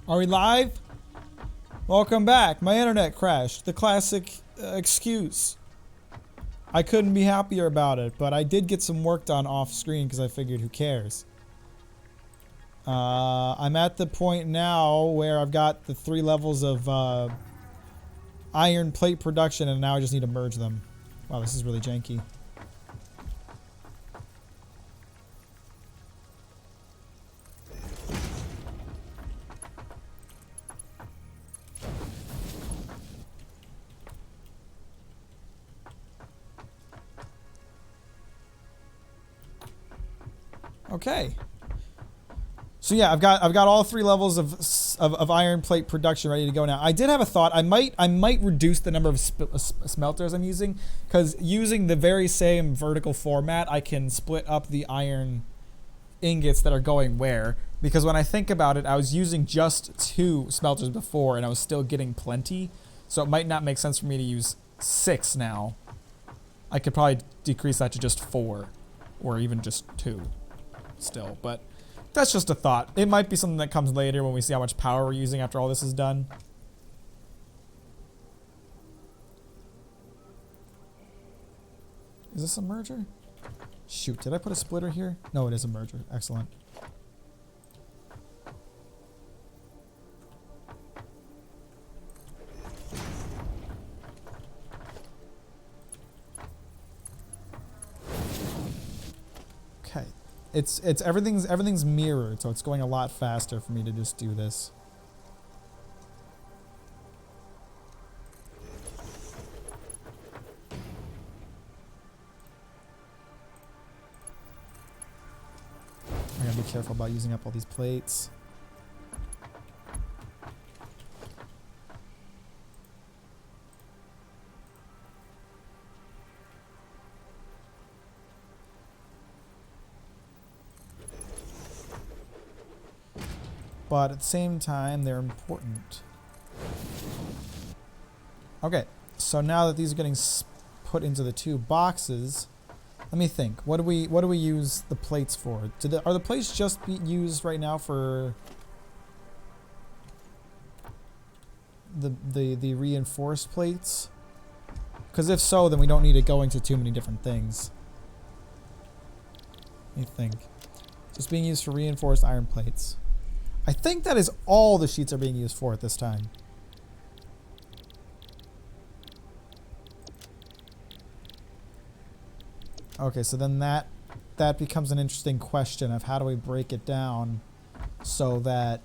Are we live? Welcome back. My internet crashed. The classic excuse. I couldn't be happier about it, but I did get some work done off screen because I figured who cares. I'm at the point now where I've got the 3 levels of iron plate production and now I just need to merge them. Wow, this is really janky. Okay. So yeah, I've got all 3 levels of iron plate production ready to go now. I did have a thought. I might reduce the number of smelters I'm using, because using the very same vertical format, I can split up the iron ingots that are going where. Because when I think about it, I was using just 2 smelters before, and I was still getting plenty. So it might not make sense for me to use 6 now. I could probably decrease that to just 4, or even just 2. Still, but that's just a thought. It might be something that comes later when we see how much power we're using after all this is done. Is this a merger? Shoot, did I put a splitter here? No, it is a merger. Excellent. Okay. It's everything's mirrored, so it's going a lot faster for me to just do this. I gotta be careful about using up all these plates. But at the same time, they're important. Okay, so now that these are getting put into the 2 boxes, let me think. What do we use the plates for? Are the plates just be used right now for the reinforced plates? Because if so, then we don't need it going to too many different things. Let me think. Just being used for reinforced iron plates. I think that is all the sheets are being used for at this time. Okay, so then that becomes an interesting question of how do we break it down so that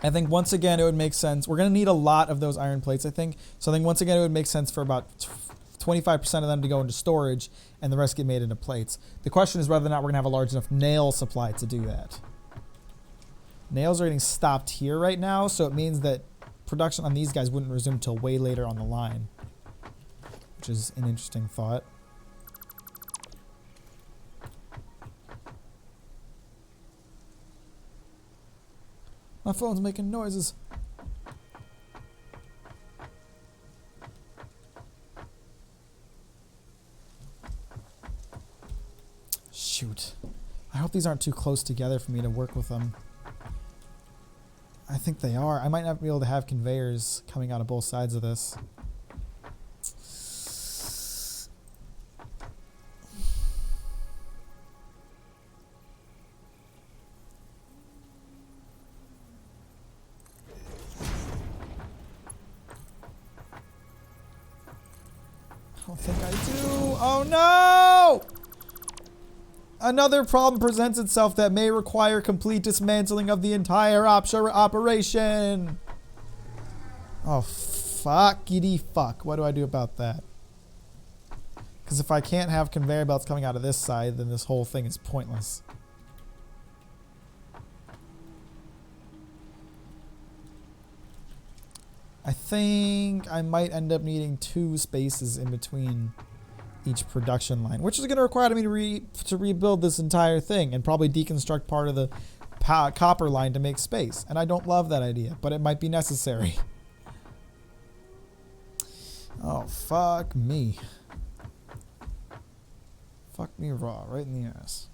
I think once again it would make sense. We're going to need a lot of those iron plates, I think. So I think once again it would make sense for about 25% of them to go into storage and the rest get made into plates. The question is whether or not we're going to have a large enough nail supply to do that. Nails are getting stopped here right now, so it means that production on these guys wouldn't resume until way later on the line, which is an interesting thought. My phone's making noises. Shoot. I hope these aren't too close together for me to work with them. I think they are. I might not be able to have conveyors coming out of both sides of this. I don't think I do. Oh no! Another problem presents itself that may require complete dismantling of the entire operation. Oh, fuckity fuck. What do I do about that? Because if I can't have conveyor belts coming out of this side, then this whole thing is pointless. I think I might end up needing 2 spaces in between each production line, which is going to require me to rebuild this entire thing and probably deconstruct part of the copper line to make space. And I don't love that idea, but it might be necessary. Oh, fuck me. Fuck me raw, right in the ass.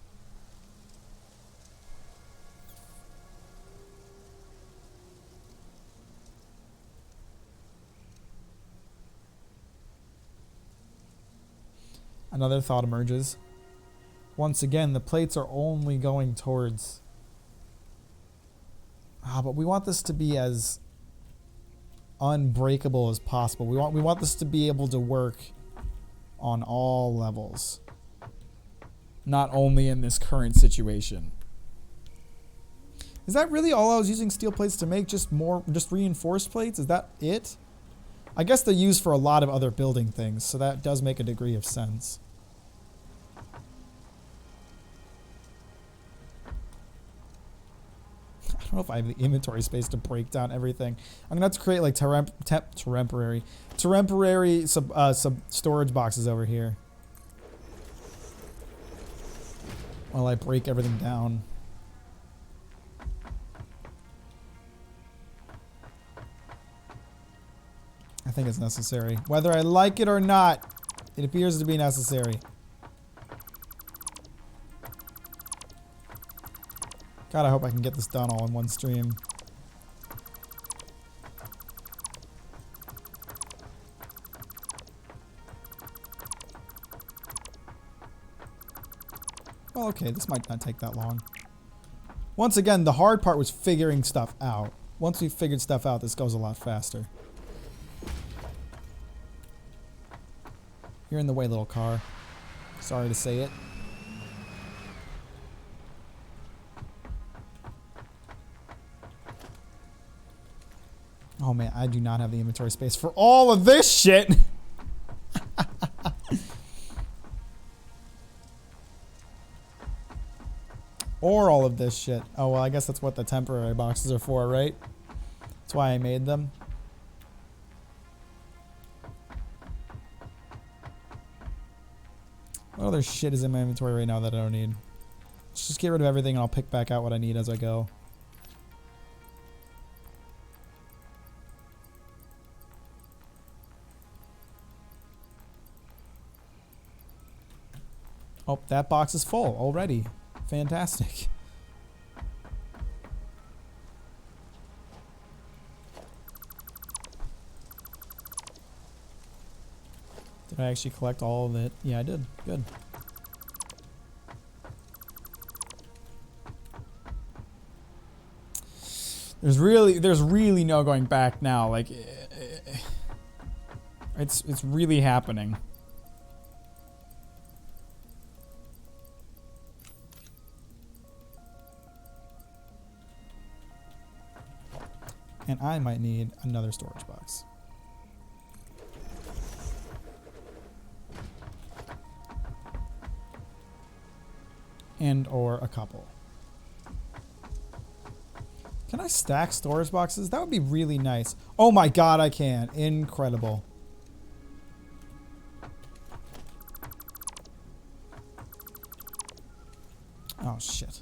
Another thought emerges. Once again, the plates are only going towards... but we want this to be as unbreakable as possible. We want this to be able to work on all levels. Not only in this current situation. Is that really all I was using steel plates to make? Just reinforced plates? Is that it? I guess they're used for a lot of other building things, so that does make a degree of sense. I don't know if I have the inventory space to break down everything. I'm gonna have to create like temporary storage boxes over here while I break everything down. I think it's necessary. Whether I like it or not, it appears to be necessary. God, I hope I can get this done all in one stream. Well, okay, this might not take that long. Once again, the hard part was figuring stuff out. Once we figured stuff out, this goes a lot faster. You're in the way, little car. Sorry to say it. Oh man, I do not have the inventory space for all of this shit. Or all of this shit. Oh well, I guess that's what the temporary boxes are for, right? That's why I made them. What other shit is in my inventory right now that I don't need? Let's just get rid of everything and I'll pick back out what I need as I go. Oh, that box is full already. Fantastic. Did I actually collect all of it? Yeah, I did. Good. There's really no going back now. Like, it's really happening. And I might need another storage box. And or a couple. Can I stack storage boxes? That would be really nice. Oh my god, I can. Incredible. Oh shit.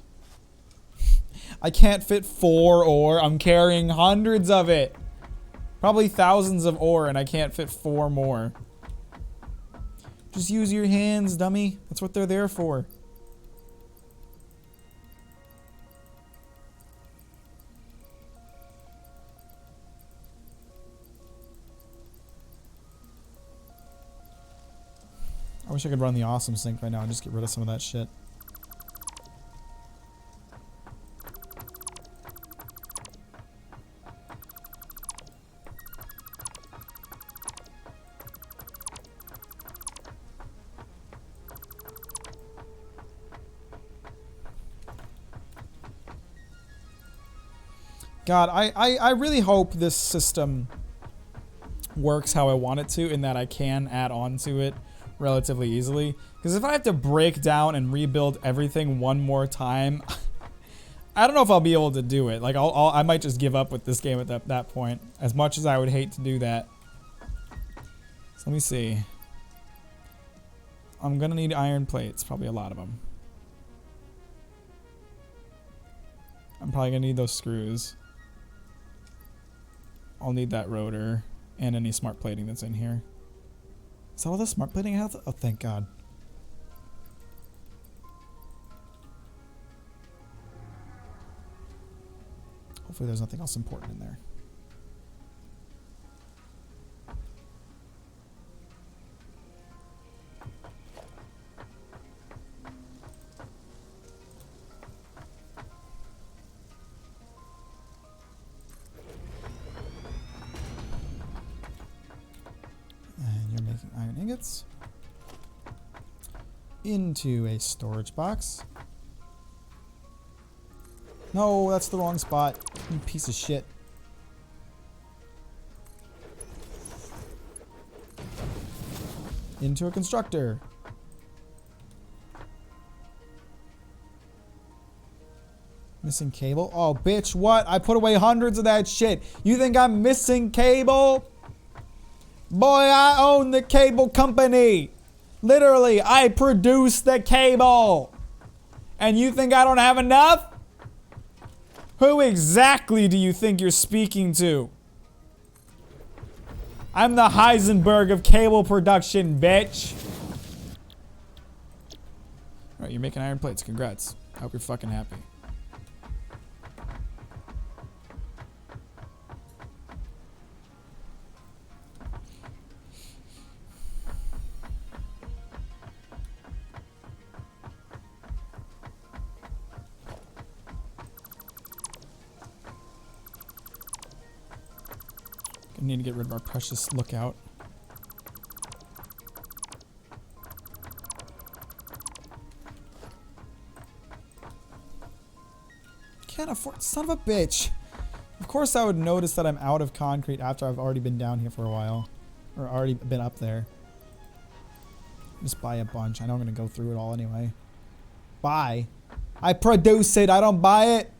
I can't fit 4 ore. I'm carrying hundreds of it. Probably thousands of ore and I can't fit 4 more. Just use your hands, dummy. That's what they're there for. I wish I could run the awesome sink right now and just get rid of some of that shit. God, I really hope this system works how I want it to, in that I can add on to it relatively easily. Because if I have to break down and rebuild everything one more time, I don't know if I'll be able to do it. Like, I might just give up with this game at that point. As much as I would hate to do that. So let me see. I'm gonna need iron plates, probably a lot of them. I'm probably gonna need those screws. I'll need that rotor and any smart plating that's in here. Is that all the smart plating I have? Oh, thank God. Hopefully there's nothing else important in there. ingots into a storage box. No, that's the wrong spot. You piece of shit. Into a constructor. Missing cable? Oh, bitch, what? I put away hundreds of that shit. You think I'm missing cable? Boy, I own the cable company. Literally, I produce the cable. And you think I don't have enough? Who exactly do you think you're speaking to? I'm the Heisenberg of cable production, bitch. Alright, you're making iron plates. Congrats. I hope you're fucking happy. I need to get rid of our precious lookout. Can't afford, son of a bitch. Of course I would notice that I'm out of concrete after I've already been down here for a while. Or already been up there. Just buy a bunch. I know I'm gonna go through it all anyway. Buy. I produce it, I don't buy it.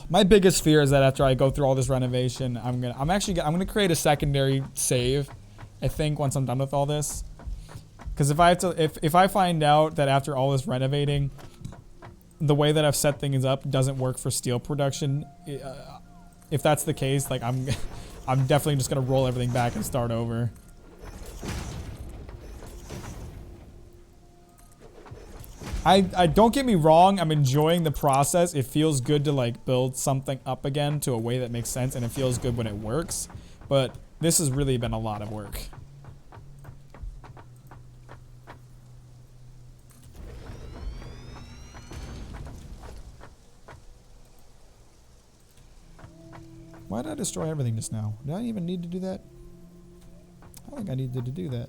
My biggest fear is that after I go through all this renovation, I'm gonna create a secondary save. I think once I'm done with all this, because if I find out that after all this renovating, the way that I've set things up doesn't work for steel production, if that's the case, like I'm definitely just gonna roll everything back and start over. I don't get me wrong, I'm enjoying the process. It feels good to like build something up again to a way that makes sense, and it feels good when it works. But this has really been a lot of work. Why did I destroy everything just now? Did I even need to do that? I don't think I needed to do that.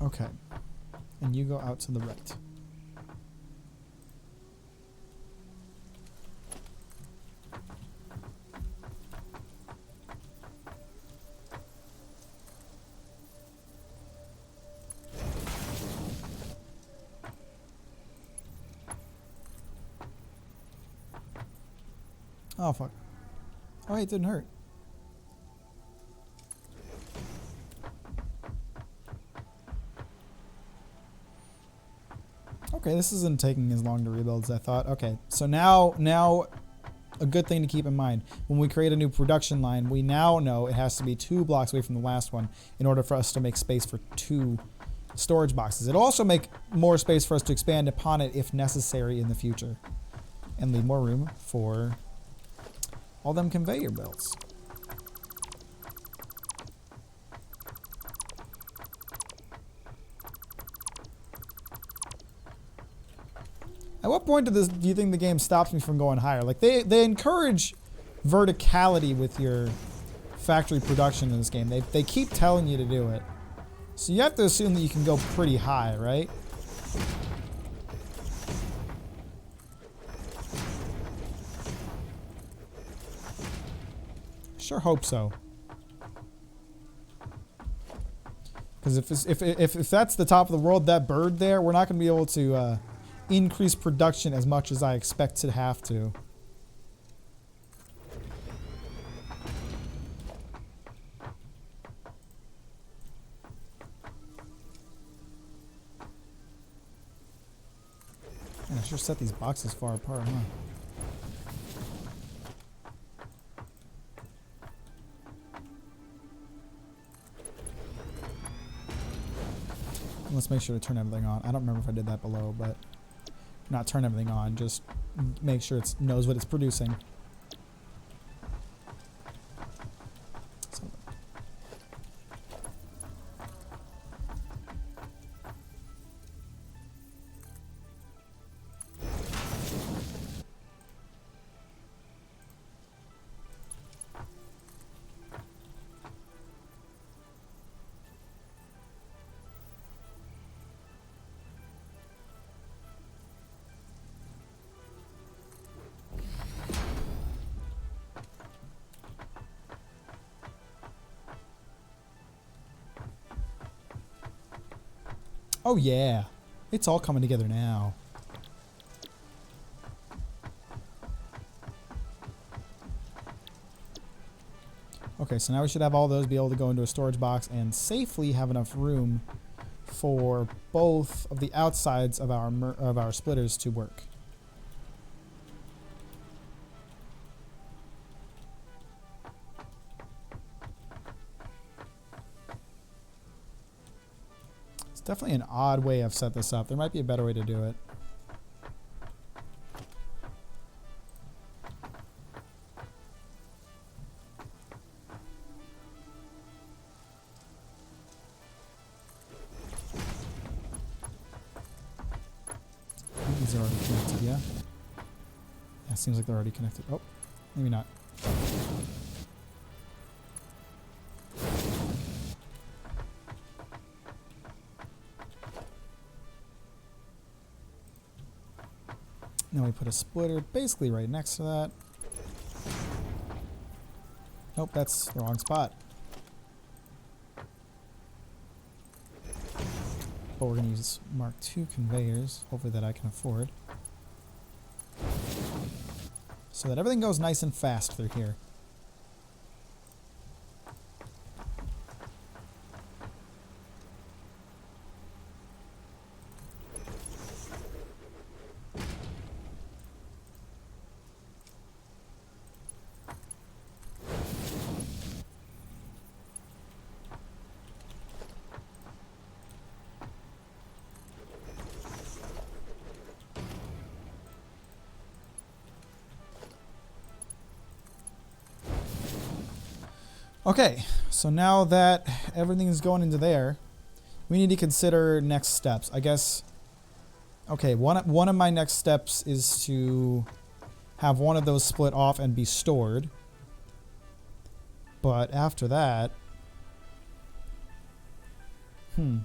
Okay, and you go out to the right. Oh fuck. Oh wait, it didn't hurt. Okay, this isn't taking as long to rebuild as I thought. Okay, so now a good thing to keep in mind. When we create a new production line, we now know it has to be 2 blocks away from the last one in order for us to make space for 2 storage boxes. It'll also make more space for us to expand upon it if necessary in the future. And leave more room for all them conveyor belts. At what point do you think the game stops me from going higher? Like they encourage verticality with your factory production in this game. They keep telling you to do it. So you have to assume that you can go pretty high, right? Sure hope so. Because if that's the top of the world, that bird there, we're not going to be able to increase production as much as I expect to have to. Man, I sure set these boxes far apart, huh? Let's make sure to turn everything on. I don't remember if I did that below, but not turn everything on, just make sure it knows what it's producing. So, oh yeah, it's all coming together now. Okay, so now we should have all those be able to go into a storage box and safely have enough room for both of the outsides of our splitters to work. It's definitely an odd way I've set this up. There might be a better way to do it. These are already connected, yeah? Yeah, seems like they're already connected. Oh, maybe not. Then we put a splitter basically right next to that. Nope, that's the wrong spot. But we're going to use Mark II conveyors, hopefully that I can afford, so that everything goes nice and fast through here. Okay, so now that everything is going into there, we need to consider next steps. I guess, okay, one of my next steps is to have one of those split off and be stored. But after that, an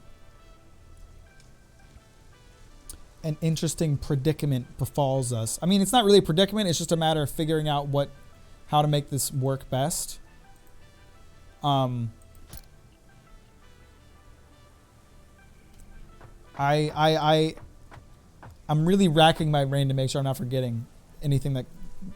interesting predicament befalls us. I mean, it's not really a predicament, it's just a matter of figuring out how to make this work best. I'm really racking my brain to make sure I'm not forgetting anything that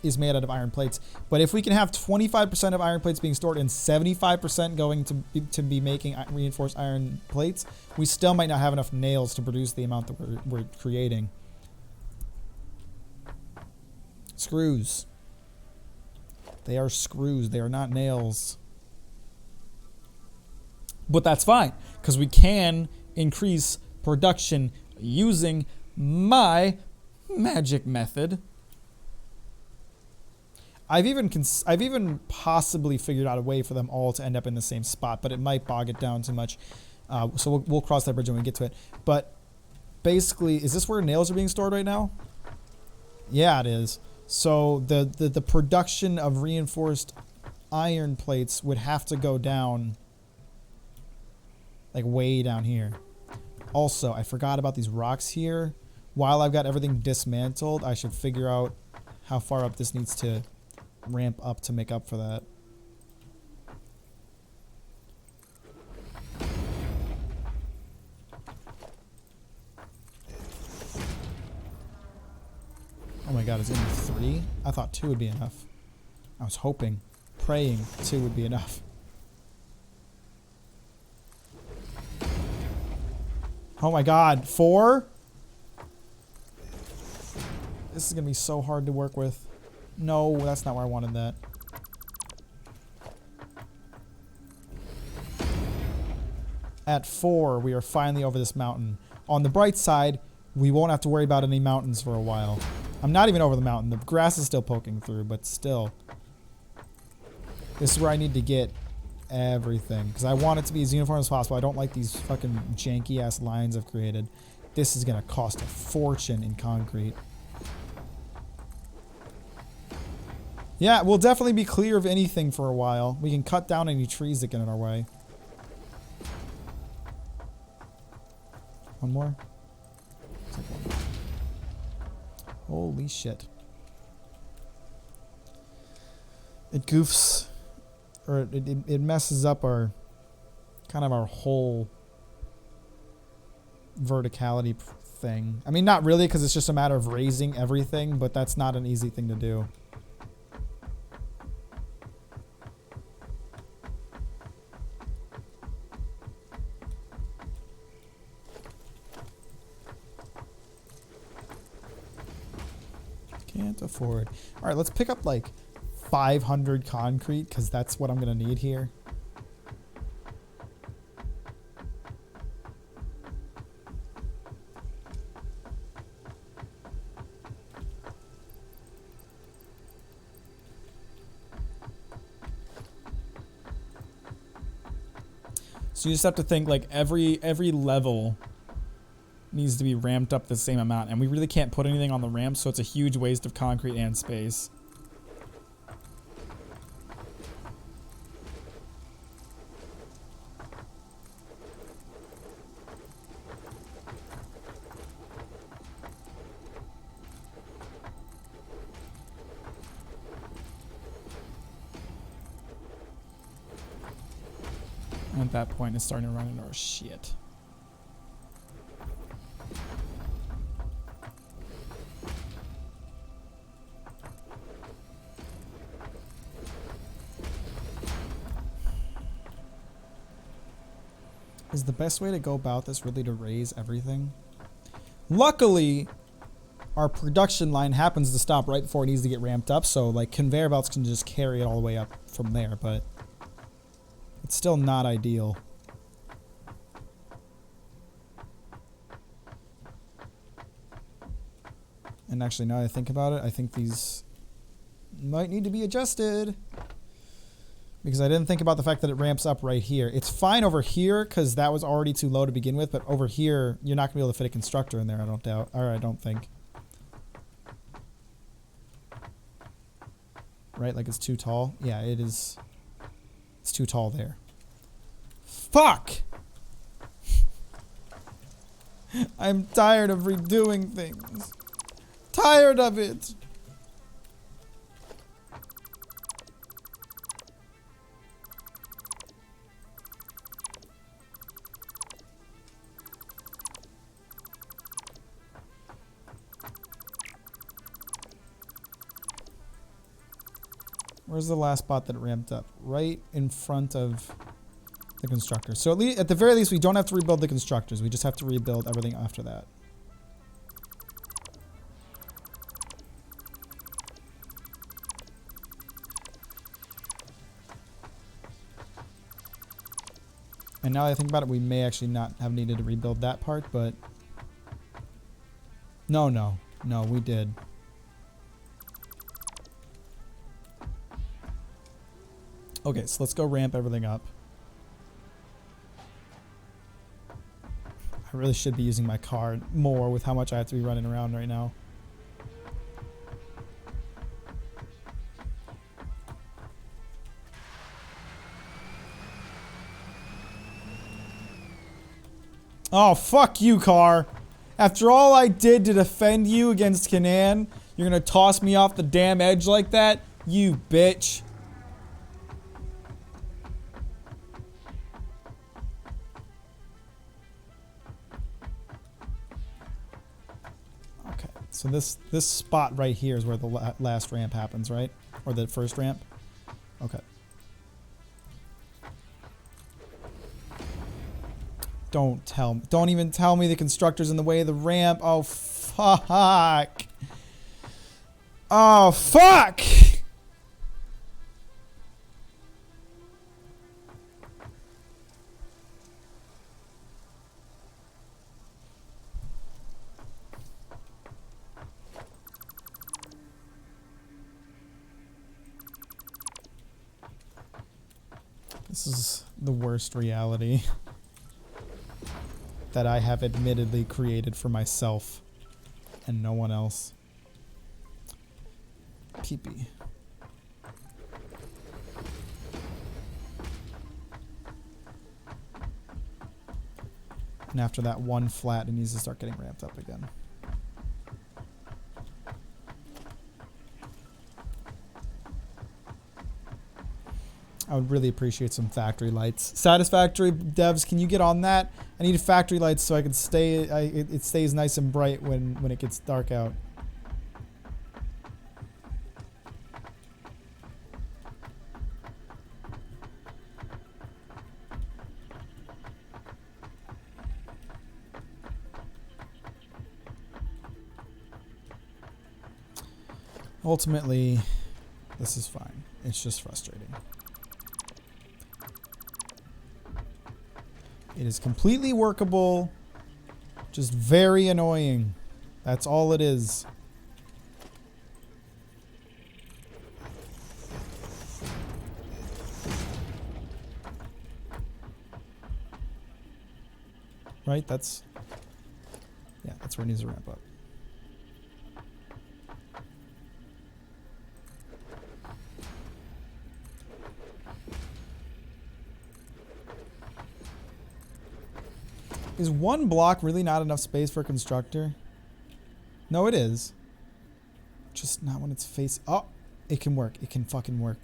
is made out of iron plates. But if we can have 25% of iron plates being stored and 75% going to be making reinforced iron plates, we still might not have enough nails to produce the amount that we're creating. Screws. They are screws. They are not nails. But that's fine, because we can increase production using my magic method. I've even possibly figured out a way for them all to end up in the same spot, but it might bog it down too much. So we'll cross that bridge when we get to it. But basically, is this where nails are being stored right now? Yeah, it is. So the production of reinforced iron plates would have to go down, like way down here. Also, I forgot about these rocks here. While I've got everything dismantled, I should figure out how far up this needs to ramp up to make up for that. Oh my god, is it only 3? I thought 2 would be enough. I was hoping, praying 2 would be enough. Oh my god, 4? This is going to be so hard to work with. No, that's not where I wanted that. At 4, we are finally over this mountain. On the bright side, we won't have to worry about any mountains for a while. I'm not even over the mountain. The grass is still poking through, but still. This is where I need to get everything. Because I want it to be as uniform as possible. I don't like these fucking janky-ass lines I've created. This is going to cost a fortune in concrete. Yeah, we'll definitely be clear of anything for a while. We can cut down any trees that get in our way. One more? Holy shit. It goofs, or it messes up our, kind of our whole verticality thing. I mean, not really, because it's just a matter of raising everything, but that's not an easy thing to do. Can't afford. All right, let's pick up like 500 concrete because that's what I'm going to need here. So you just have to think like every level needs to be ramped up the same amount, and we really can't put anything on the ramp, so it's a huge waste of concrete and space. And at that point, it's starting to run into our shit. Is the best way to go about this really to raise everything? Luckily, our production line happens to stop right before it needs to get ramped up, so like conveyor belts can just carry it all the way up from there, but it's still not ideal. And actually, now that I think about it, I think these might need to be adjusted. Because I didn't think about the fact that it ramps up right here. It's fine over here because that was already too low to begin with, but over here, you're not going to be able to fit a constructor in there, I don't doubt. Or I don't think. Right? Like it's too tall? Yeah, it is. It's too tall there. Fuck! I'm tired of redoing things. Tired of it! Where's the last spot that it ramped up? Right in front of the constructor. So at the very least, we don't have to rebuild the constructors. We just have to rebuild everything after that. And now that I think about it, we may actually not have needed to rebuild that part, but... No, we did. Okay, so let's go ramp everything up. I really should be using my car more with how much I have to be running around right now. Oh, fuck you, car. After all I did to defend you against Canaan, you're gonna toss me off the damn edge like that? You bitch. So this spot right here is where the last ramp happens, right? Or the first ramp? Okay. Don't even tell me the constructor's in the way of the ramp. Oh, fuck. Oh, fuck! This is the worst reality that I have admittedly created for myself and no one else. Peepee. And after that one flat, it needs to start getting ramped up again. I would really appreciate some factory lights. Satisfactory devs, can you get on that? I need factory lights so I can stay. It stays nice and bright when it gets dark out. Ultimately, this is fine. It's just frustrating. It is completely workable, just very annoying. That's all it is. Right? That's where it needs to ramp up. Is one block really not enough space for a constructor? No, it is. Just not when it's face. Oh, it can work. It can fucking work.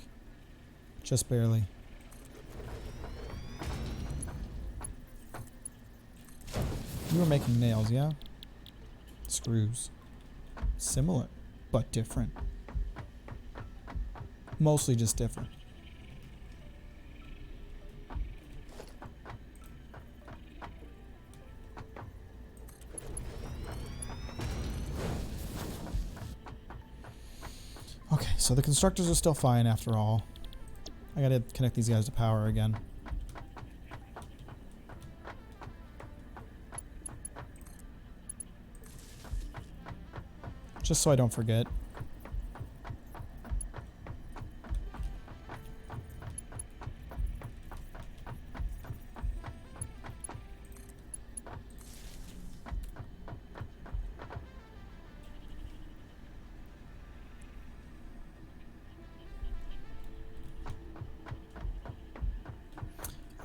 Just barely. You were making nails, yeah? Screws. Similar, but different. Mostly just different. Okay, so the constructors are still fine after all. I gotta connect these guys to power again. Just so I don't forget.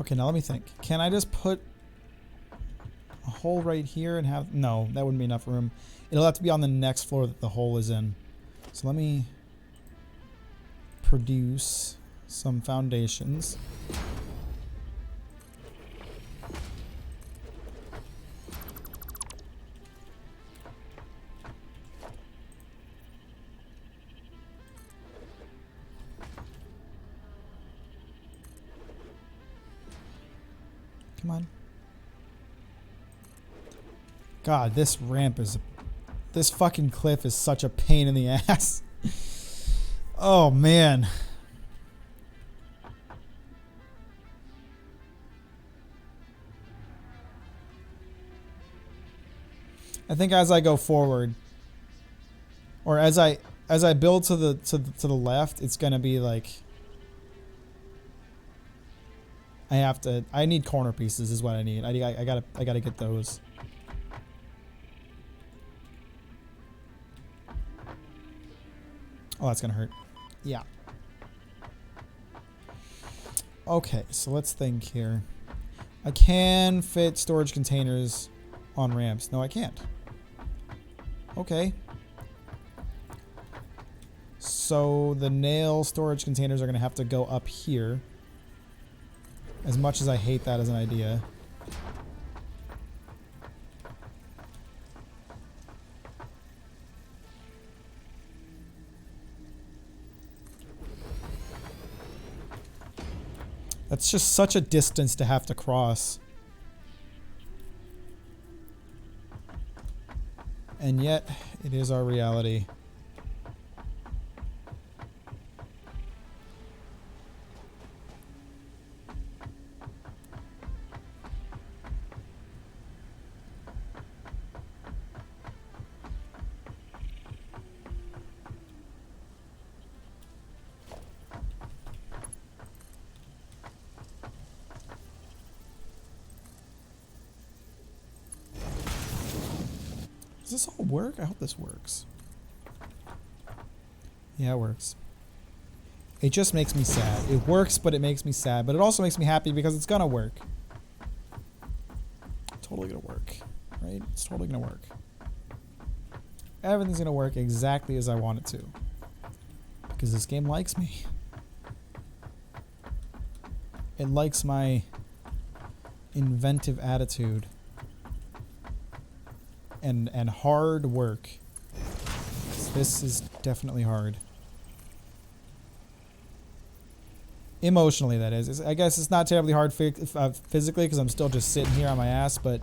Okay, now let me think. Can I just put a hole right here and have... No, that wouldn't be enough room. It'll have to be on the next floor that the hole is in. So let me produce some foundations. Come on. God, this ramp is... This fucking cliff is such a pain in the ass. Oh, man. I think as I go forward, or as I build to the left, it's gonna be like... I need corner pieces is what I need. I gotta get those. Oh, that's gonna hurt. Yeah. Okay, so let's think here. I can fit storage containers on ramps. No, I can't. Okay. So the nail storage containers are gonna have to go up here. As much as I hate that as an idea. That's just such a distance to have to cross. And yet, it is our reality. this all work? I hope this works. Yeah, it works. It just makes me sad. It works, but it makes me sad. But it also makes me happy because it's gonna work. Totally gonna work. Right? It's totally gonna work. Everything's gonna work exactly as I want it to. Because this game likes me. It likes my inventive attitude. And hard work. This is definitely hard. Emotionally, that is. I guess it's not terribly hard physically because I'm still just sitting here on my ass, but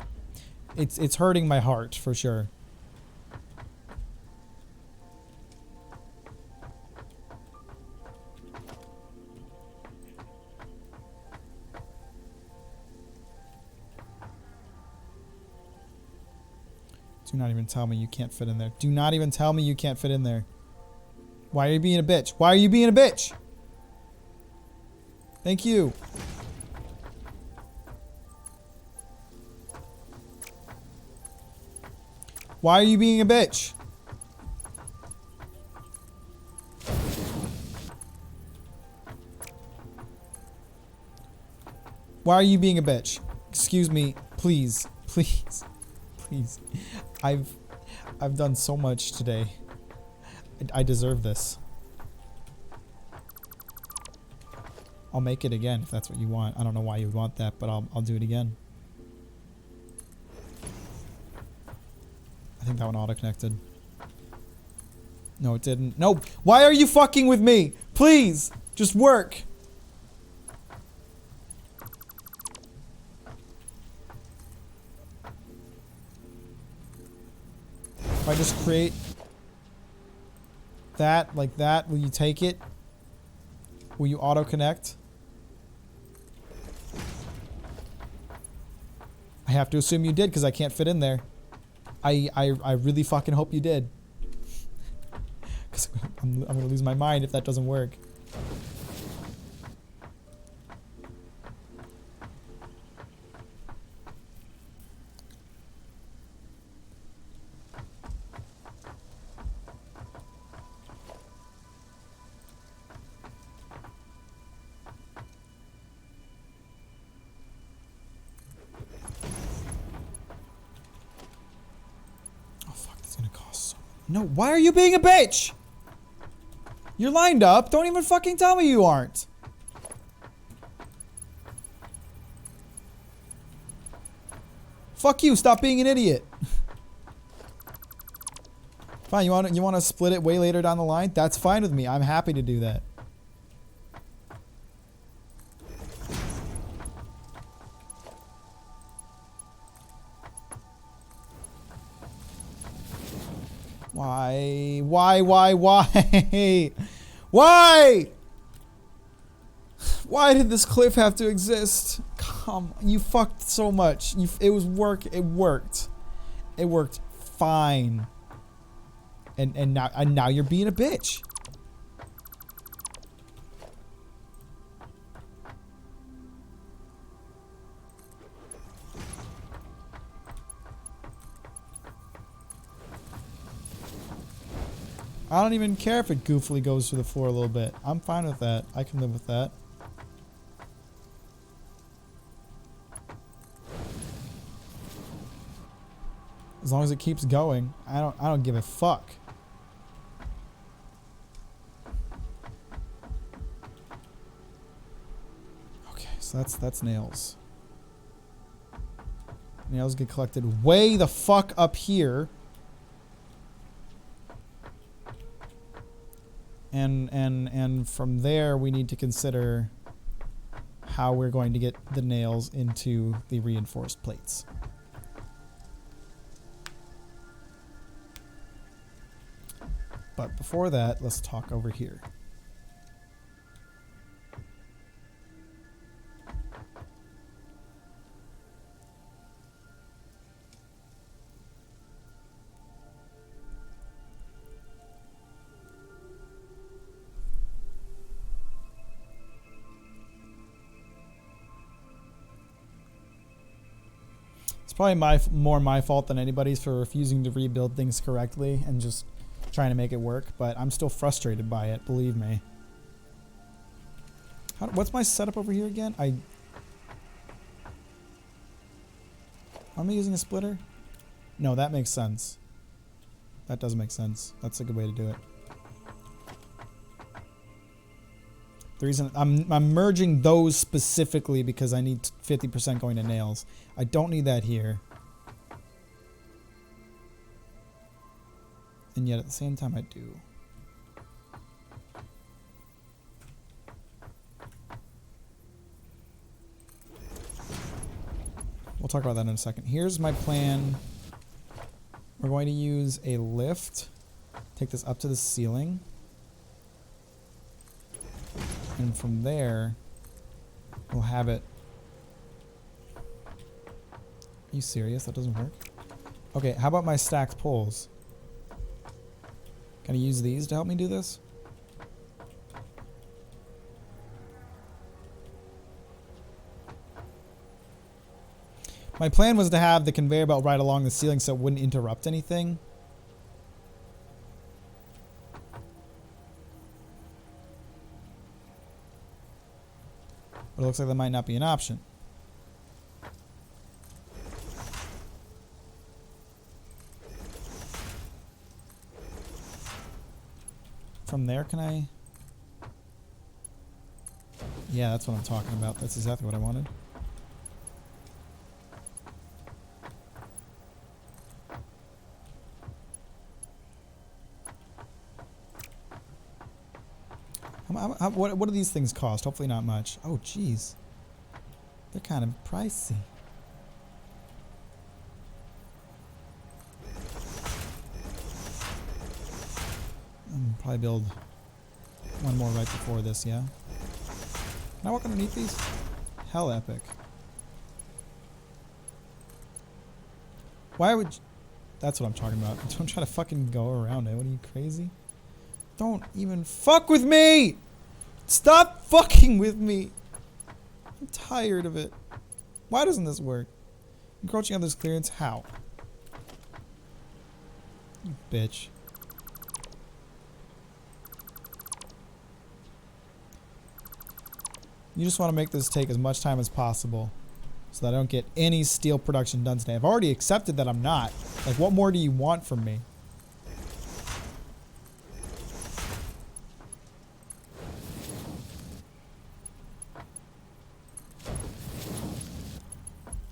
it's hurting my heart for sure. Do not even tell me you can't fit in there. Do not even tell me you can't fit in there. Why are you being a bitch? Why are you being a bitch? Thank you. Why are you being a bitch? Why are you being a bitch? Excuse me, please, please, please. I've done so much today. I deserve this. I'll make it again if that's what you want. I don't know why you would want that, but I'll do it again. I think that one auto-connected. No, it didn't. No! Why are you fucking with me? Please! Just work! If I just create that, like that, will you take it? Will you auto-connect? I have to assume you did because I can't fit in there. I really fucking hope you did. Because I'm gonna lose my mind if that doesn't work. No, why are you being a bitch? You're lined up. Don't even fucking tell me you aren't. Fuck you. Stop being an idiot. Fine, you want to split it way later down the line? That's fine with me. I'm happy to do that. Why? Why? Why? Why did this cliff have to exist? Come, you fucked so much. It worked. It worked fine. And now you're being a bitch. I don't even care if it goofily goes through the floor a little bit. I'm fine with that. I can live with that. As long as it keeps going, I don't give a fuck. Okay, so that's nails. Nails get collected way the fuck up here. And from there we need to consider how we're going to get the nails into the reinforced plates. But before that, let's talk over here. Probably more my fault than anybody's for refusing to rebuild things correctly and just trying to make it work, but I'm still frustrated by it, believe me. What's my setup over here again? Am I using a splitter? No, that makes sense. That does make sense. That's a good way to do it. The reason I'm merging those specifically because I need 50% going to nails. I don't need that here. And yet at the same time I do. We'll talk about that in a second. Here's my plan. We're going to use a lift. Take this up to the ceiling. And from there, we'll have it. Are you serious? That doesn't work? Okay, how about my stacked poles? Can I use these to help me do this? My plan was to have the conveyor belt right along the ceiling so it wouldn't interrupt anything. But it looks like that might not be an option. From there, can I? Yeah, that's what I'm talking about. That's exactly what I wanted. What do these things cost? Hopefully not much. Oh, jeez. They're kind of pricey. Probably build one more right before this, yeah? Can I walk underneath these? Hell epic. Why would you... That's what I'm talking about. Don't try to fucking go around it. What are you, crazy? Don't even fuck with me! Stop fucking with me! I'm tired of it. Why doesn't this work? Encroaching on this clearance? How? You bitch. You just want to make this take as much time as possible so that I don't get any steel production done today. I've already accepted that I'm not. Like, what more do you want from me?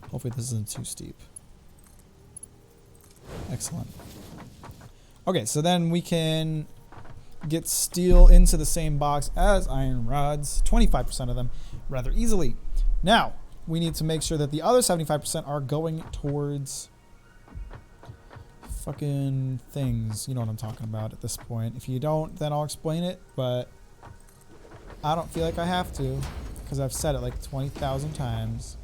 Hopefully this isn't too steep. Excellent. Okay, so then we can get steel into the same box as iron rods, 25% of them, rather easily. Now, we need to make sure that the other 75% are going towards fucking things. You know what I'm talking about at this point. If you don't, then I'll explain it, but I don't feel like I have to because I've said it like 20,000 times.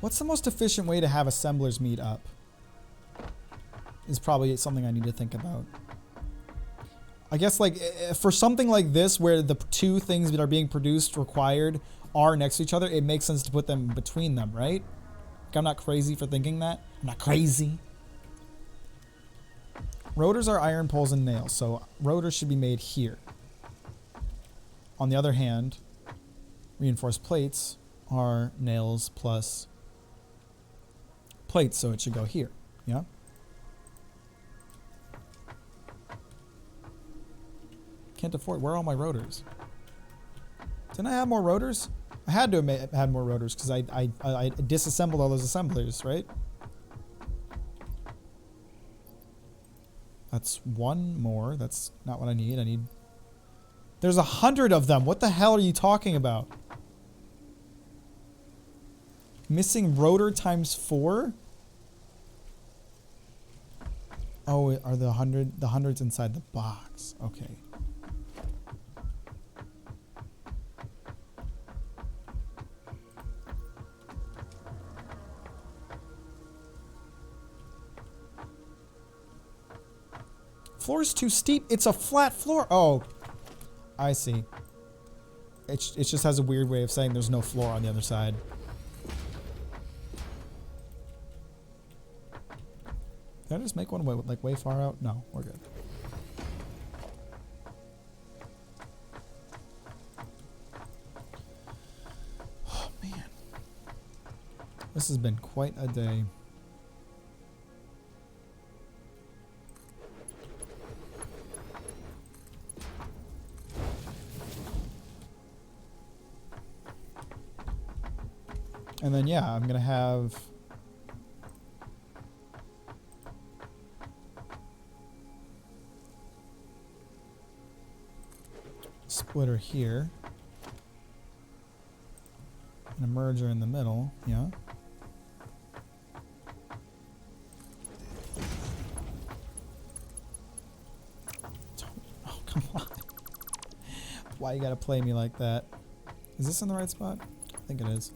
What's the most efficient way to have assemblers meet up? Is probably something I need to think about. I guess like for something like this where the two things that are being produced required are next to each other, it makes sense to put them between them, right? Like, I'm not crazy for thinking that. I'm not crazy. Rotors are iron poles and nails, so rotors should be made here. On the other hand, reinforced plates are nails plus plates, so it should go here. Yeah. Can't afford. Where are all my rotors? Didn't I have more rotors? I had to have had more rotors because I disassembled all those assemblers, right? That's one more. That's not what I need. I need... There's 100 of them. What the hell are you talking about? Missing rotor times 4? Oh, are the hundreds inside the box? Okay. Floor's too steep. It's a flat floor. Oh, I see. It just has a weird way of saying there's no floor on the other side. Did I just make one way far out? No, we're good. Oh, man. This has been quite a day. And then, yeah, I'm going to have... splitter here. And a merger in the middle, yeah. Oh, come on. Why you gotta play me like that? Is this in the right spot? I think it is.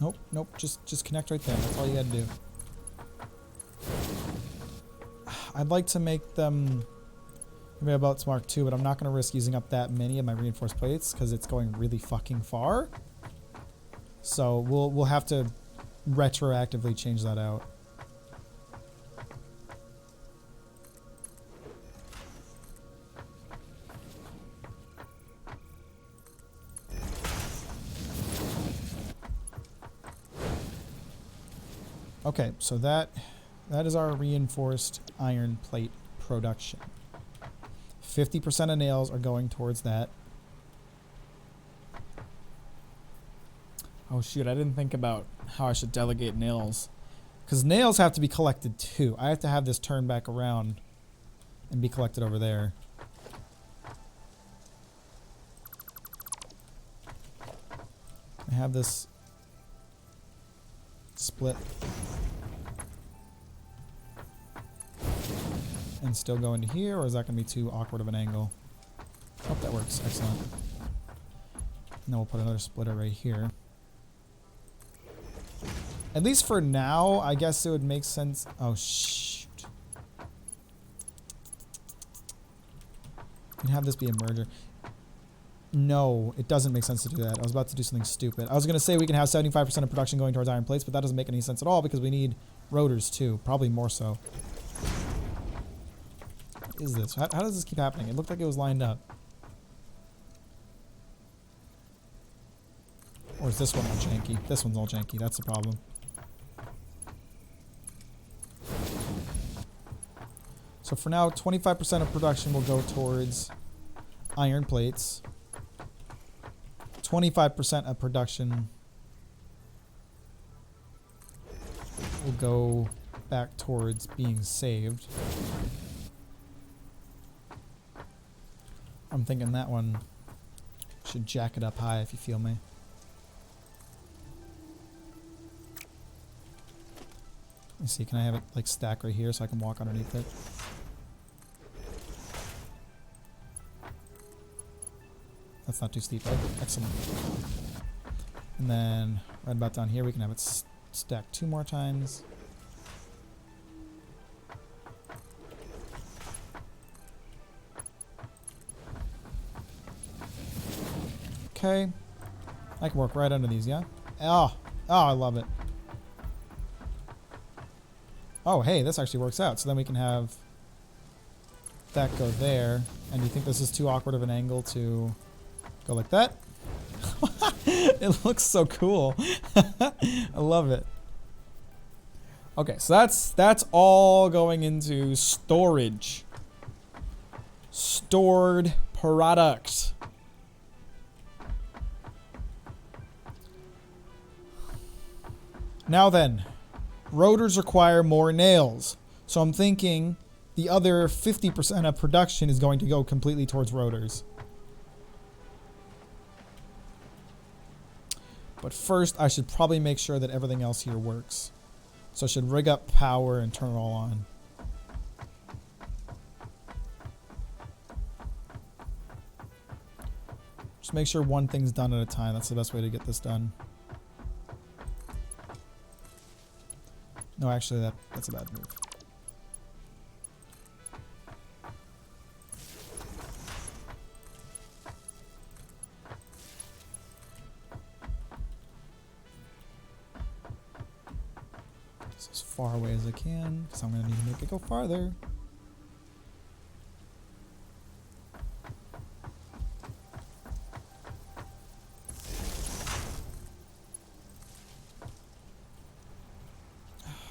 Nope, nope, just connect right there. That's all you gotta do. I'd like to make them maybe about Smart 2, but I'm not gonna risk using up that many of my reinforced plates because it's going really fucking far. So we'll have to retroactively change that out. Okay, so that is our reinforced iron plate production. 50% of nails are going towards that. Oh shoot, I didn't think about how I should delegate nails. Because nails have to be collected too. I have to have this turned back around and be collected over there. I have this split and still go into here, or is that going to be too awkward of an angle? Oh, that works. Excellent. And then we'll put another splitter right here. At least for now, I guess it would make sense. Oh, shoot. You can have this be a merger. No, it doesn't make sense to do that. I was about to do something stupid. I was going to say we can have 75% of production going towards iron plates, but that doesn't make any sense at all because we need rotors too. Probably more so. What is this? How does this keep happening? It looked like it was lined up. Or is this one all janky? This one's all janky. That's the problem. So for now, 25% of production will go towards iron plates. 25% of production will go back towards being saved. I'm thinking that one should jack it up high, if you feel me. Let me see, can I have it like stack right here so I can walk underneath it? That's not too steep, right? Excellent. And then right about down here we can have it stacked 2 more times. Okay. I can work right under these, yeah? Oh, I love it. Oh, hey, this actually works out. So then we can have that go there. And do you think this is too awkward of an angle to go like that? It looks so cool. I love it. Okay, so that's all going into storage. Stored product. Now then, rotors require more nails. So I'm thinking the other 50% of production is going to go completely towards rotors. But first, I should probably make sure that everything else here works. So I should rig up power and turn it all on. Just make sure one thing's done at a time. That's the best way to get this done. No, actually, that's a bad move. This as far away as I can, because I'm going to need to make it go farther.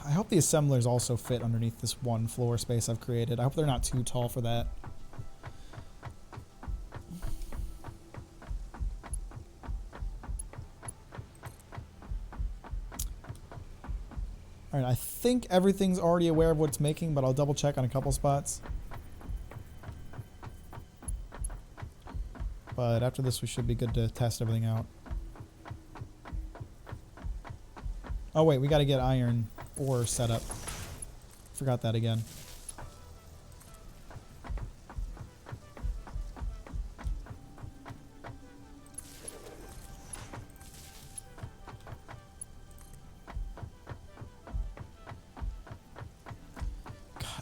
I hope the assemblers also fit underneath this one floor space I've created. I hope they're not too tall for that. Alright, I think everything's already aware of what it's making, but I'll double check on a couple spots. But after this, we should be good to test everything out. Oh wait, we gotta get iron ore set up. Forgot that again.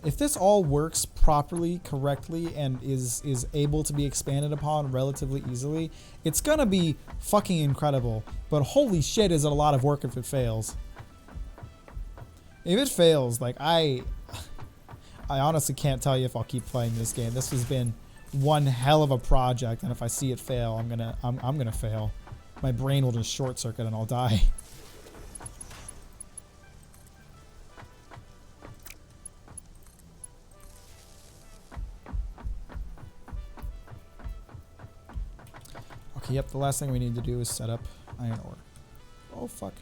If this all works properly, correctly, and is able to be expanded upon relatively easily, it's gonna be fucking incredible. But holy shit, is it a lot of work if it fails. If it fails, like I honestly can't tell you if I'll keep playing this game. This has been one hell of a project, and if I see it fail, I'm gonna fail. My brain will just short circuit and I'll die. Okay, yep, the last thing we need to do is set up iron ore. Oh fuck.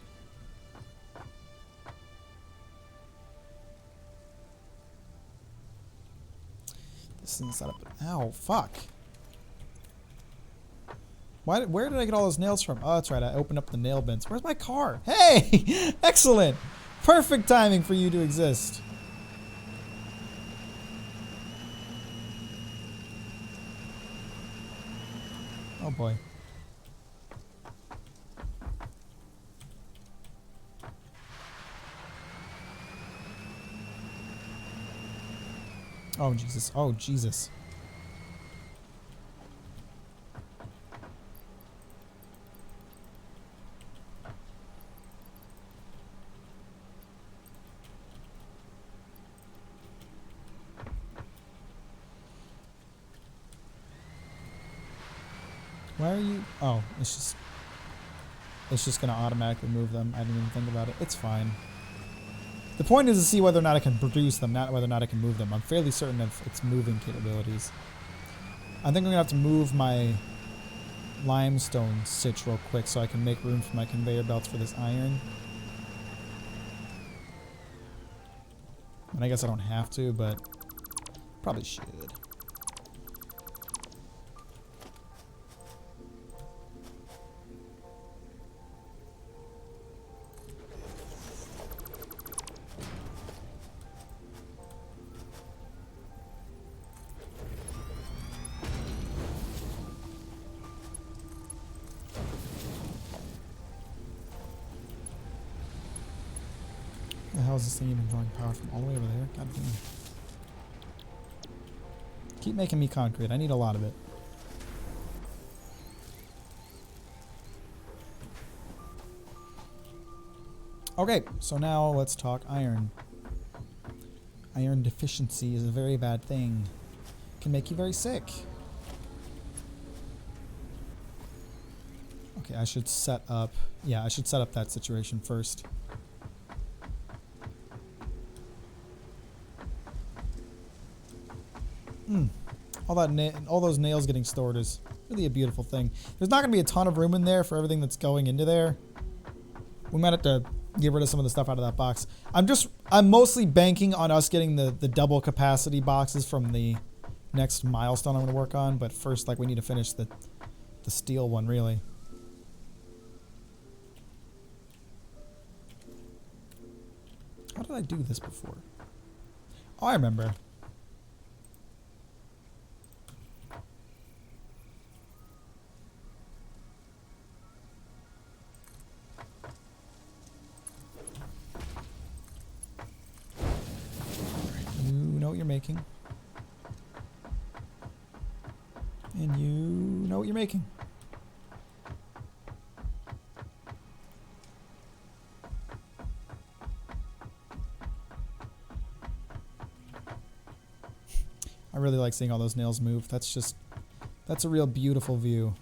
This thing's set up. Ow, fuck. Where did I get all those nails from? Oh, that's right, I opened up the nail bins. Where's my car? Hey! Excellent! Perfect timing for you to exist. Oh boy. Oh Jesus. Oh Jesus. Why are you? Oh, it's just gonna automatically move them. I didn't even think about it. It's fine. The point is to see whether or not I can produce them, not whether or not I can move them. I'm fairly certain of its moving capabilities. I think I'm gonna have to move my limestone sitch real quick so I can make room for my conveyor belts for this iron. And I guess I don't have to, but probably should. The hell is this thing even drawing power from all the way over there? God damn. Keep making me concrete. I need a lot of it. Okay, so now let's talk iron. Iron deficiency is a very bad thing. It can make you very sick. Okay, I should set up... Yeah, I should set up that situation first. All those nails getting stored is really a beautiful thing. There's not going to be a ton of room in there for everything that's going into there. We might have to get rid of some of the stuff out of that box. I'm mostly banking on us getting the double capacity boxes from the next milestone I'm going to work on. But first, like, we need to finish the steel one, really. How did I do this before? Oh, I remember. making. And you know what you're making. I really like seeing all those nails move. That's a real beautiful view.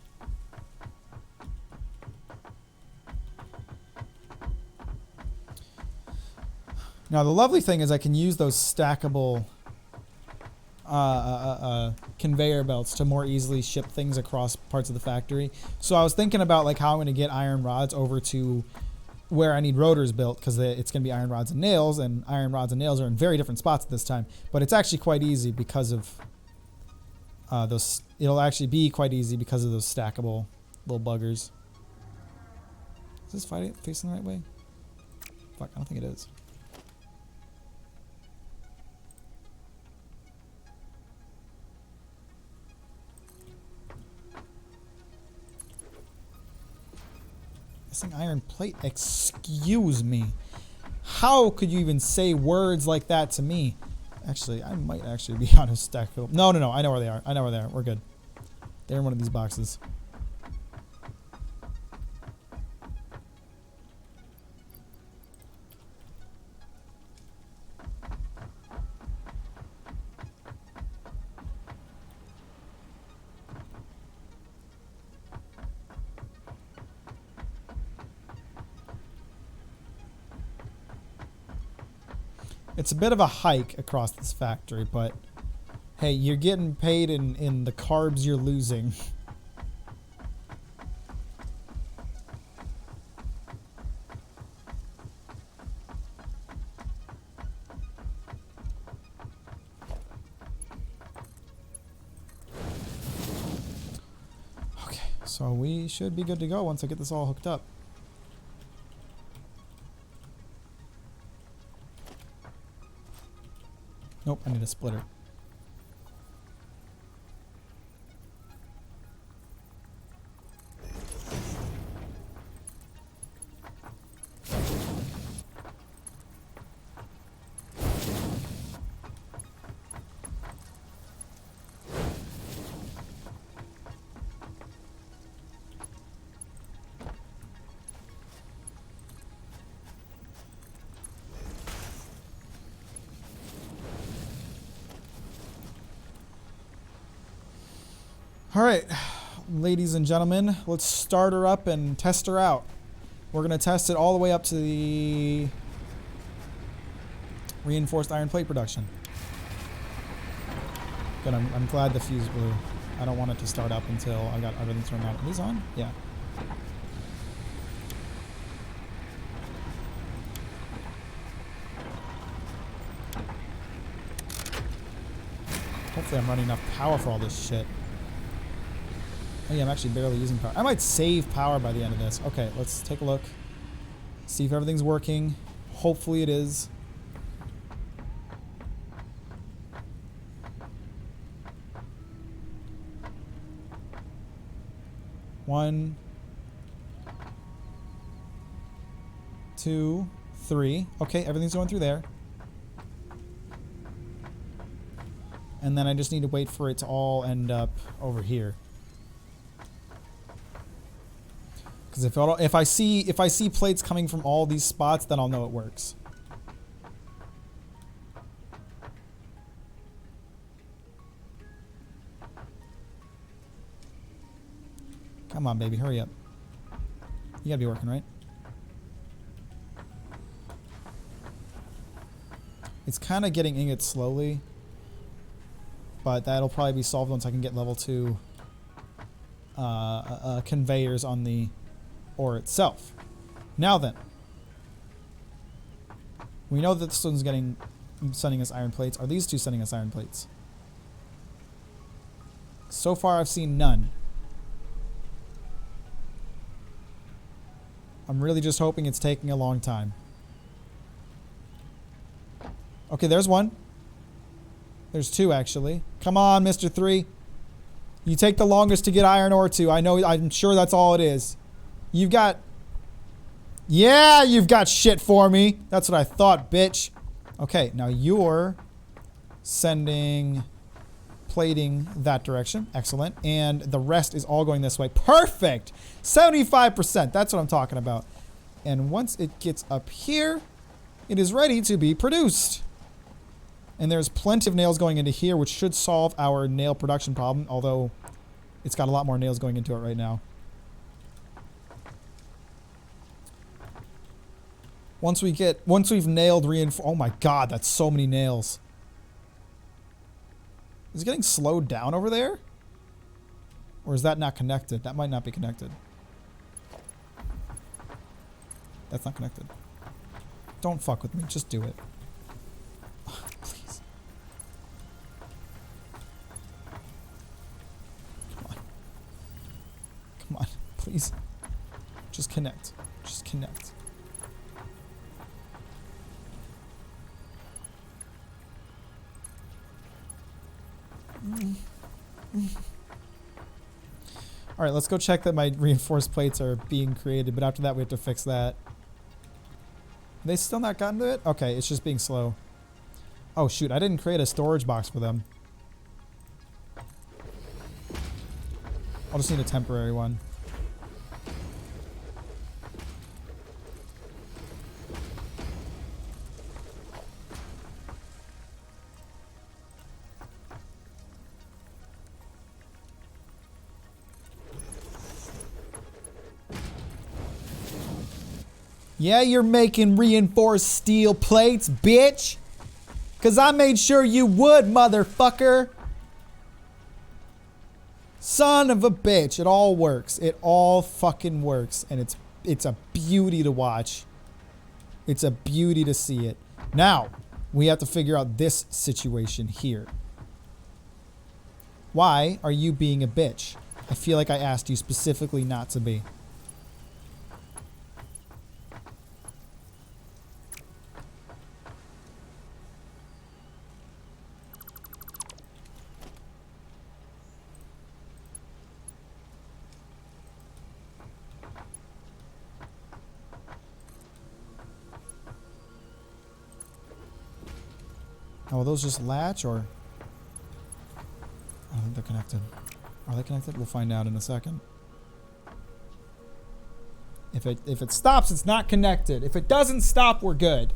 Now the lovely thing is I can use those stackable conveyor belts to more easily ship things across parts of the factory. So I was thinking about like how I'm going to get iron rods over to where I need rotors built, because it's going to be iron rods and nails, and iron rods and nails are in very different spots at this time. But it's actually quite easy because of those. It'll actually be quite easy because of those stackable little buggers. Is this facing the right way? Fuck, I don't think it is. Iron plate, excuse me. How could you even say words like that to me? Actually, I might actually be on a stack of... No, I know where they are. I know where they are. We're good. They're in one of these boxes. It's a bit of a hike across this factory, but hey, you're getting paid in the carbs you're losing. Okay, so we should be good to go once I get this all hooked up. Nope, I need a splitter. All right, ladies and gentlemen, let's start her up and test her out. We're going to test it all the way up to the reinforced iron plate production. Good, I'm glad the fuse blew. I don't want it to start up until I got everything turned on. Are these on? Yeah. Hopefully I'm running enough power for all this shit. Oh yeah, I'm actually barely using power. I might save power by the end of this. Okay, let's take a look. See if everything's working. Hopefully it is. One, 2, 3. Okay, everything's going through there. And then I just need to wait for it to all end up over here. Because if I see plates coming from all these spots, then I'll know it works. Come on, baby, hurry up. You gotta be working, right? It's kind of getting ingots slowly, but that'll probably be solved once I can get level 2 conveyors on the ore itself. Now then, we know that this one's sending us iron plates. Are these two sending us iron plates? So far I've seen none. I'm really just hoping it's taking a long time. Okay, there's one. There's two, actually. Come on, Mr. 3. You take the longest to get iron ore to. I'm sure that's all it is. You've got... Yeah, you've got shit for me. That's what I thought, bitch. Okay, now you're sending plating that direction. Excellent. And the rest is all going this way. Perfect. 75%. That's what I'm talking about. And once it gets up here, it is ready to be produced. And there's plenty of nails going into here, which should solve our nail production problem, although it's got a lot more nails going into it right now. Once we've nailed oh my god, that's so many nails. Is it getting slowed down over there? Or is that not connected? That might not be connected. That's not connected. Don't fuck with me, just do it. Please. Come on. Come on, please. Just connect. Just connect. Alright, let's go check that my reinforced plates are being created, but after that we have to fix that. Have they still not gotten to it? Okay, it's just being slow. Oh shoot, I didn't create a storage box for them. I'll just need a temporary one. Yeah, you're making reinforced steel plates, bitch. 'Cause I made sure you would, motherfucker. Son of a bitch. It all works. It all fucking works. And it's a beauty to watch. It's a beauty to see it. Now, we have to figure out this situation here. Why are you being a bitch? I feel like I asked you specifically not to be. Oh, will those just latch or? I don't think they're connected. Are they connected? We'll find out in a second. If it stops, it's not connected. If it doesn't stop, we're good.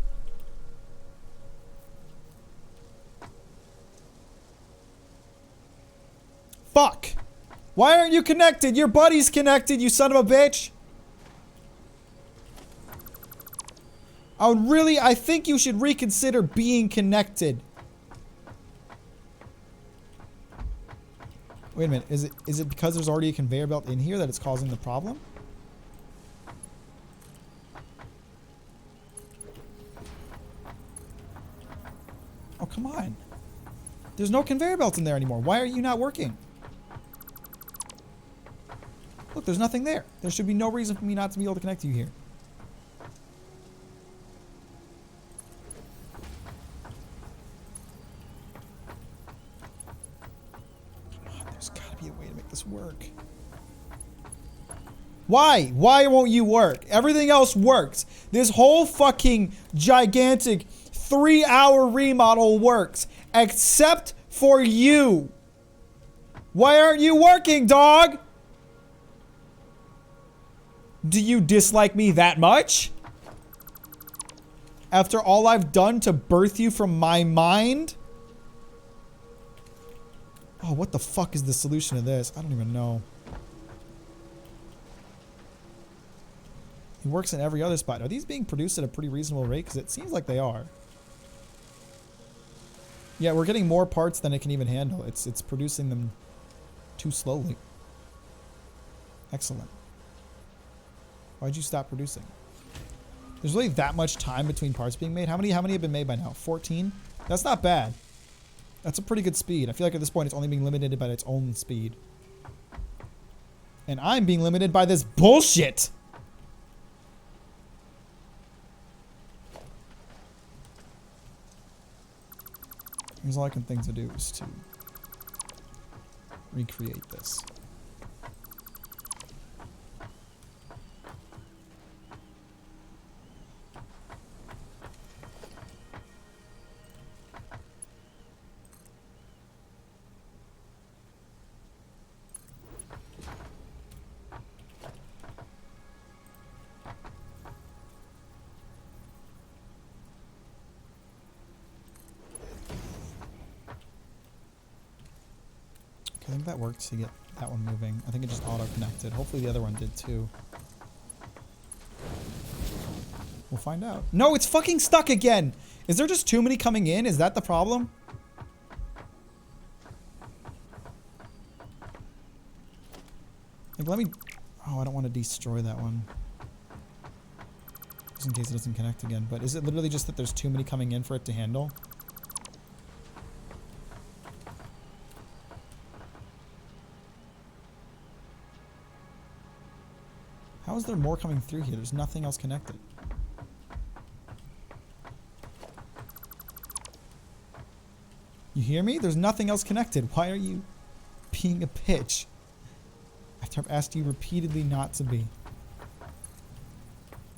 Fuck! Why aren't you connected? Your buddy's connected, you son of a bitch! I think you should reconsider being connected. Wait a minute, is it because there's already a conveyor belt in here that it's causing the problem? Oh, come on. There's no conveyor belt in there anymore. Why are you not working? Look, there's nothing there. There should be no reason for me not to be able to connect you here. Work. Why? Why won't you work? Everything else works. This whole fucking gigantic 3-hour remodel works. Except for you. Why aren't you working, dog? Do you dislike me that much? After all I've done to birth you from my mind? Oh, what the fuck is the solution to this? I don't even know. He works in every other spot. Are these being produced at a pretty reasonable rate? Because it seems like they are. Yeah, we're getting more parts than it can even handle. It's producing them too slowly. Excellent. Why'd you stop producing? There's really that much time between parts being made? How many have been made by now? 14? That's not bad. That's a pretty good speed. I feel like at this point it's only being limited by its own speed. And I'm being limited by this bullshit! Here's all I can think to do is to recreate this. think that worked to get that one moving. I think it just auto-connected. Hopefully the other one did too. We'll find out. No, it's fucking stuck again! Is there just too many coming in? Is that the problem? Like, let me... Oh, I don't want to destroy that one. Just in case it doesn't connect again. But is it literally just that there's too many coming in for it to handle? How is there more coming through here? There's nothing else connected. You hear me? There's nothing else connected. Why are you being a bitch? After I've asked you repeatedly not to be.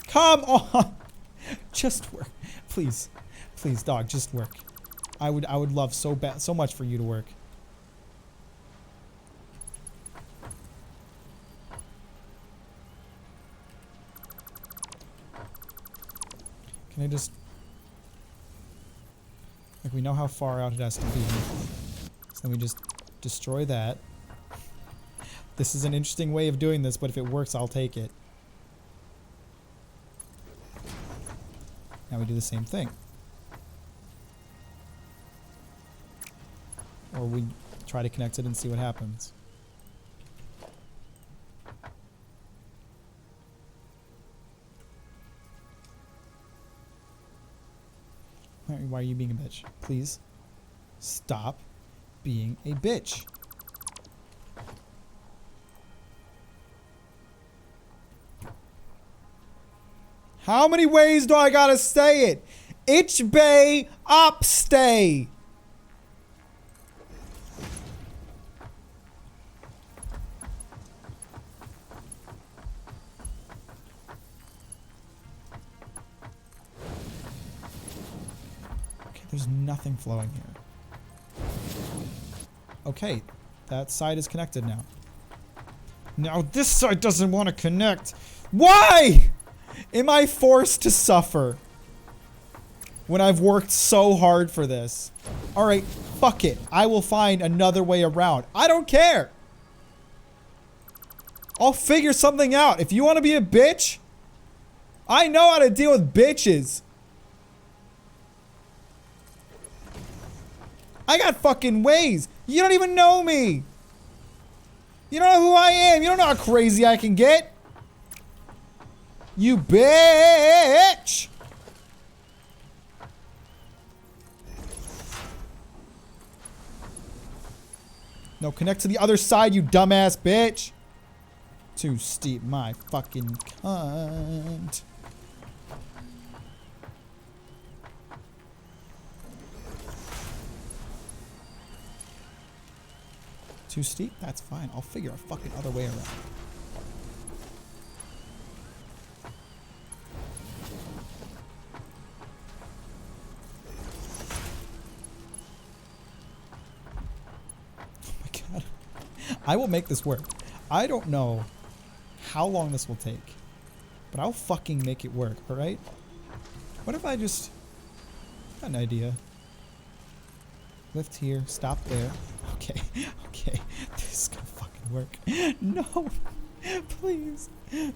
Come on! Just work. Please. Please, dog, just work. I would love so much for you to work. Can I just... Like, we know how far out it has to be. So then we just destroy that. This is an interesting way of doing this, but if it works, I'll take it. Now we do the same thing. Or we try to connect it and see what happens. Why are you being a bitch? Please stop being a bitch. How many ways do I gotta say it? Ich bay op stay. There's nothing flowing here. Okay, that side is connected now. Now this side doesn't want to connect. Why am I forced to suffer when I've worked so hard for this? Alright, fuck it. I will find another way around. I don't care. I'll figure something out. If you want to be a bitch, I know how to deal with bitches. I got fucking ways. You don't even know me. You don't know who I am. You don't know how crazy I can get. You bitch. No, connect to the other side, you dumbass bitch. Too steep, my fucking cunt. Too steep? That's fine. I'll figure a fucking other way around. Oh my god. I will make this work. I don't know how long this will take, but I'll fucking make it work, alright? What if I just... got an idea. Lift here, stop there. Okay, okay. This is gonna fucking work. No! Please.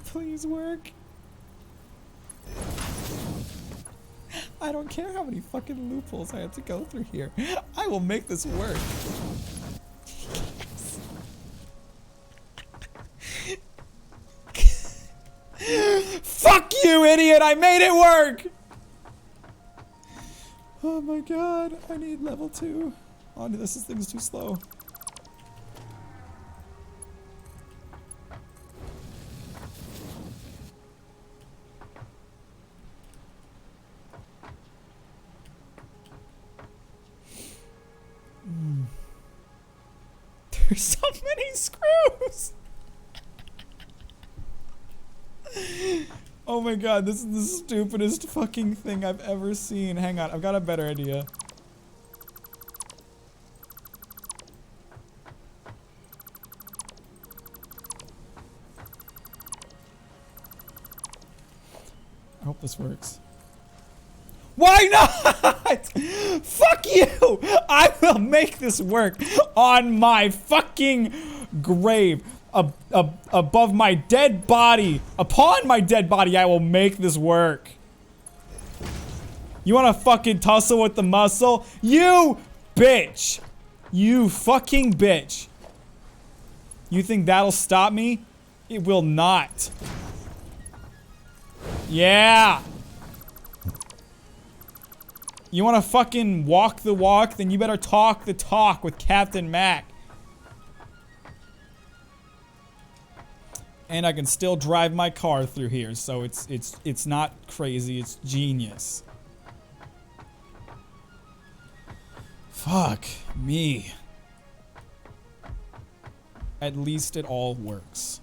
Please work. I don't care how many fucking loopholes I have to go through here. I will make this work. Yes. Fuck you, idiot! I made it work! Oh my god, I need level 2. Oh, this thing's too slow. There's so many screws! Oh my god, this is the stupidest fucking thing I've ever seen. Hang on, I've got a better idea. I hope this works. Why not? Fuck you! I will make this work on my fucking grave. Above my dead body. Upon my dead body, I will make this work. You wanna fucking tussle with the muscle? You bitch! You fucking bitch. You think that'll stop me? It will not. Yeah! You wanna fucking walk the walk? Then you better talk the talk with Captain Mac. And I can still drive my car through here, so it's not crazy, it's genius. Fuck me. At least it all works.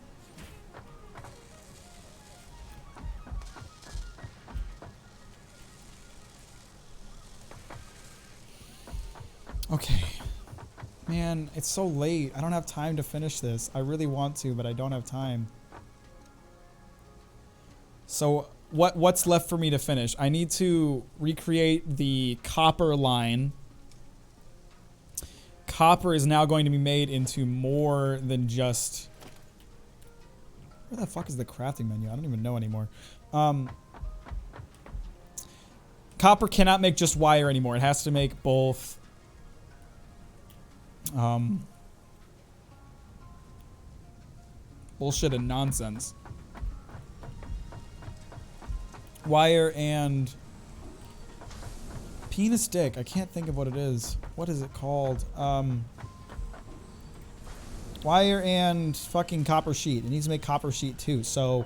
Okay. Man, it's so late. I don't have time to finish this. I really want to, but I don't have time. So, what's left for me to finish? I need to recreate the copper line. Copper is now going to be made into more than just... Where the fuck is the crafting menu? I don't even know anymore. Copper cannot make just wire anymore. It has to make both... bullshit and nonsense. Wire and penis dick. I can't think of what it is. What is it called? Wire and fucking copper sheet. It needs to make copper sheet too. So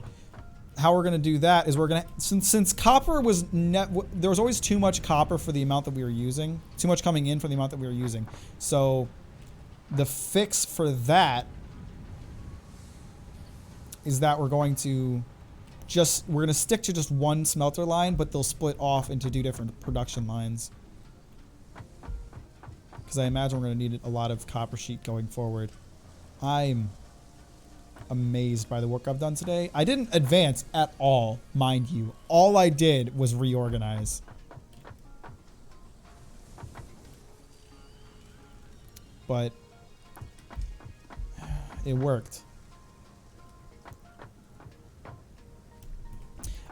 how we're gonna do that is we're gonna since copper was there was always too much copper for the amount that we were using. Too much coming in for the amount that we were using. So the fix for that is that we're going to stick to just one smelter line, but they'll split off into 2 different production lines. Because I imagine we're going to need a lot of copper sheet going forward. I'm amazed by the work I've done today. I didn't advance at all, mind you. All I did was reorganize. But it worked.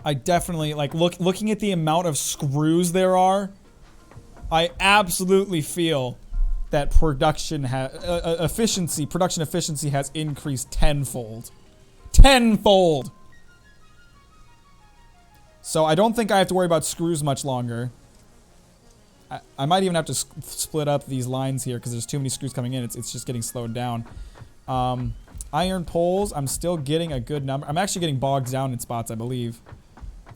I definitely, like, looking at the amount of screws there are, I absolutely feel that production efficiency has increased tenfold. Tenfold! So I don't think I have to worry about screws much longer. I might even have to split up these lines here because there's too many screws coming in. It's just getting slowed down. Iron poles, I'm still getting a good number. I'm actually getting bogged down in spots, I believe.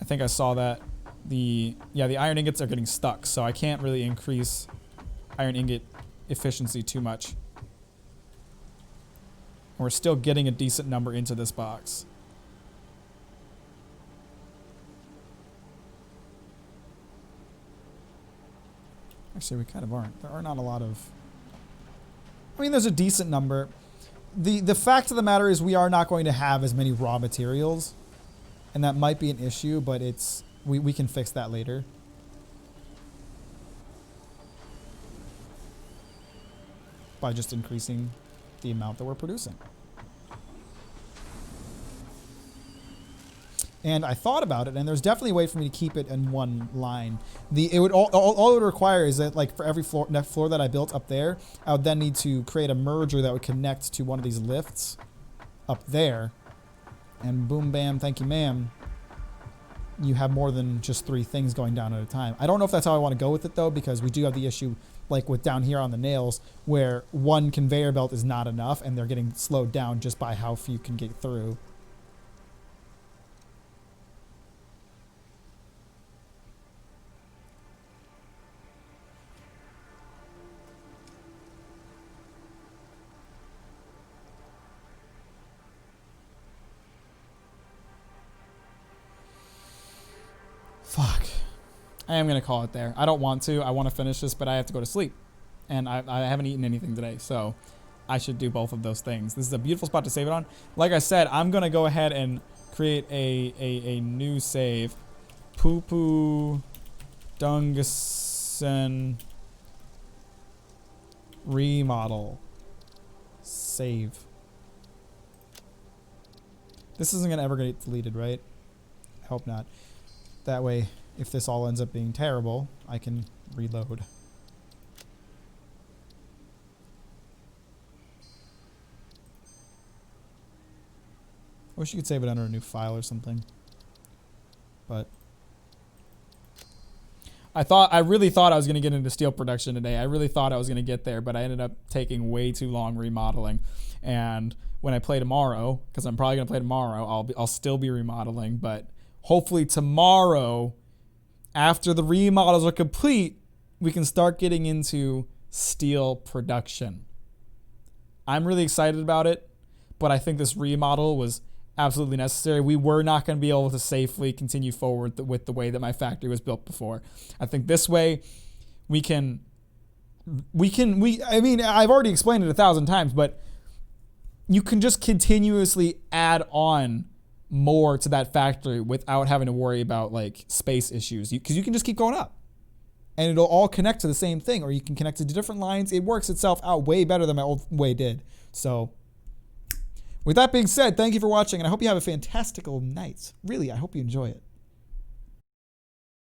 I think I saw that. The iron ingots are getting stuck, so I can't really increase iron ingot efficiency too much. We're still getting a decent number into this box. Actually, we kind of aren't. There are not a lot of... I mean, there's a decent number. The fact of the matter is we are not going to have as many raw materials. And that might be an issue, but it's... We can fix that later. By just increasing the amount that we're producing. And I thought about it, and there's definitely a way for me to keep it in one line. All it would require is that, like, for every floor that I built up there, I would then need to create a merger that would connect to one of these lifts up there. And boom, bam, thank you, ma'am. You have more than just 3 things going down at a time. I don't know if that's how I want to go with it, though, because we do have the issue, like with down here on the nails, where one conveyor belt is not enough, and they're getting slowed down just by how few can get through. Fuck. I am going to call it there. I don't want to. I want to finish this, but I have to go to sleep. And I haven't eaten anything today, so I should do both of those things. This is a beautiful spot to save it on. Like I said, I'm going to go ahead and create a new save. Poo-poo Dungeson remodel. Save. This isn't gonna ever get deleted, right? I hope not. That way, if this all ends up being terrible, I can reload. I wish you could save it under a new file or something. But I really thought I was going to get into steel production today. I really thought I was going to get there, but I ended up taking way too long remodeling. And when I play tomorrow, because I'm probably going to play tomorrow, I'll still be remodeling, but hopefully tomorrow, after the remodels are complete, we can start getting into steel production. I'm really excited about it, but I think this remodel was absolutely necessary. We were not going to be able to safely continue forward with the way that my factory was built before. I think this way I mean, I've already explained it 1,000 times, but you can just continuously add on more to that factory without having to worry about like space issues, because you can just keep going up and it'll all connect to the same thing, or you can connect to different lines. It works itself out way better than my old way did. So with that being said, thank you for watching, and I hope you have a fantastical night. Really, I hope you enjoy it.